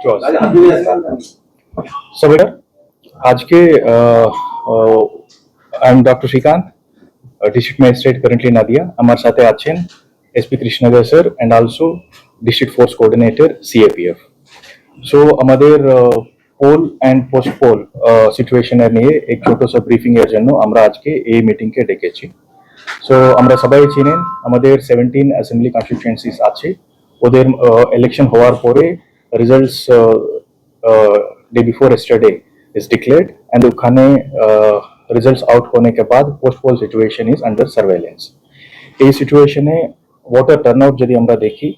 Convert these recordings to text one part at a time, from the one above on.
So, बेटा आज के I am doctor Srikant, district magistrate currently Nadia. हमारे साथ आছেন SP Krishnadev sir and also district force coordinator CAPF. So আমাদের পোল এন্ড পোস্ট পোল সিচুয়েশনের নিয়ে এক ছোট সা ব্রিফিং এর জন্য আমরা আজকে এই মিটিং কে ডেকেছি। সো আমরা সবাই চিনেন আমাদের 17 অ্যাসেম্বলি কনস্টিটিউয়েন্সিস আছে, ওদের ইলেকশন হওয়ার পরে results day before yesterday is declared and ওখানে results out होने के बाद post poll situation is under surveillance। এই সিচুয়েশনে ভোটার টার্নআউট যদি আমরা দেখি,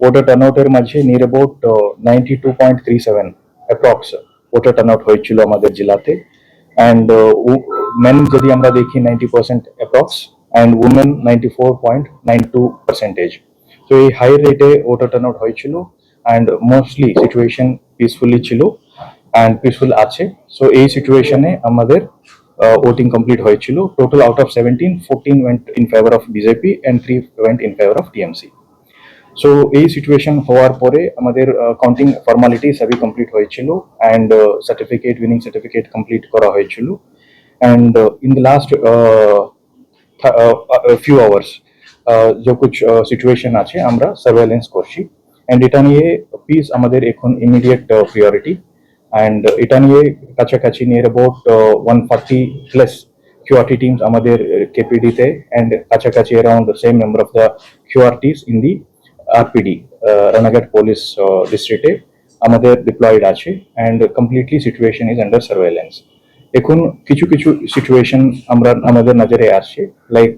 ভোটার টার্নআউটের মাঝে নিয়ার অ্যাবাউট 92.37 অ্যাপ্রক্স ভোটার টার্নআউট হয়েছিল আমাদের জেলাতে। অ্যান্ড মেন যদি আমরা দেখি 90% অ্যাপ্রক্স অ্যান্ড উমেন 94.92%। তো এই হাই রেটে ভোটার টার্নআউট হয়েছিল অ্যান্ড মোস্টলি সিচুয়েশন পিসফুলি ছিল and peaceful আছে। সো এই সিচুয়েশনে আমাদের voting complete হয়েছিল। Total out of 17, 14 went in favor of BJP and 3 went in favor of TMC। So এই সিচুয়েশন হওয়ার পরে আমাদের কাউন্টিং ফর্মালিটি সবই কমপ্লিট হয়েছিল and certificate winning certificate complete করা হয়েছিল। and in the last few hours जो कुछ সিচুয়েশন আছে আমরা সার্ভেইলেন্স করছি and এটা নিয়ে পিস আমাদের এখন ইমিডিয়েট প্রায়োরিটি। and এটা নিয়ে কাছাকাছি near about 140 plus QRT teams আমাদের KPD তে and কাছাকাছি around the same number of the QRTs in the RPD Ranaghat police ডিস্ট্রিক্টে আমাদের ডিপ্লয়েড আছে and completely situation is under surveillance। এখন কিছু কিছু সিচুয়েশন আমরা আমাদের নজরে আসছে লাইক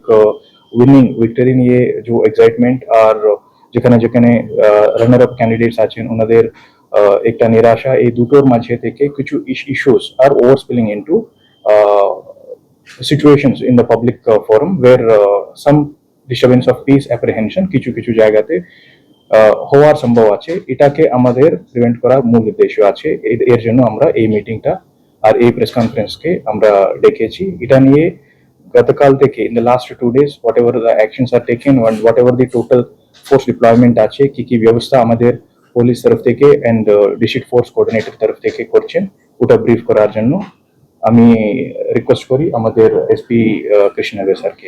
উইনিং ভিক্টরি নিয়ে যে এক্সাইটমেন্ট আর যেখানে যেখানে রানার আপ ক্যান্ডিডেটস আছেন ওনাদের একটা নিরাশা, এই দুটোর মাঝে থেকে কিছু ইস্যুস আর overspilling into situations in the public forum where some disturbance of peace apprehension কিছু কিছু জায়গাতে হওয়ার সম্ভব আছে। এটাকে আমাদের প্রিভেন্ট করার মূল উদ্দেশ্য আছে। এর জন্য আমরা এই মিটিংটা আর এই প্রেস কনফারেন্সকে আমরা ডেকেছি। এটা নিয়ে গতকাল থেকে in the last 2 days whatever the actions are taken and whatever the total force deployment আছে, কি ব্যবস্থা আমাদের পুলিশ তরফ থেকে এন্ড ডিস্ট্রিক্ট ফোর্স কোঅর্ডিনেটর তরফ থেকে করছেন ওটা ব্রিফ করার জন্য আমি রিকোয়েস্ট করি আমাদের এসপি কৃষ্ণদেব স্যারকে।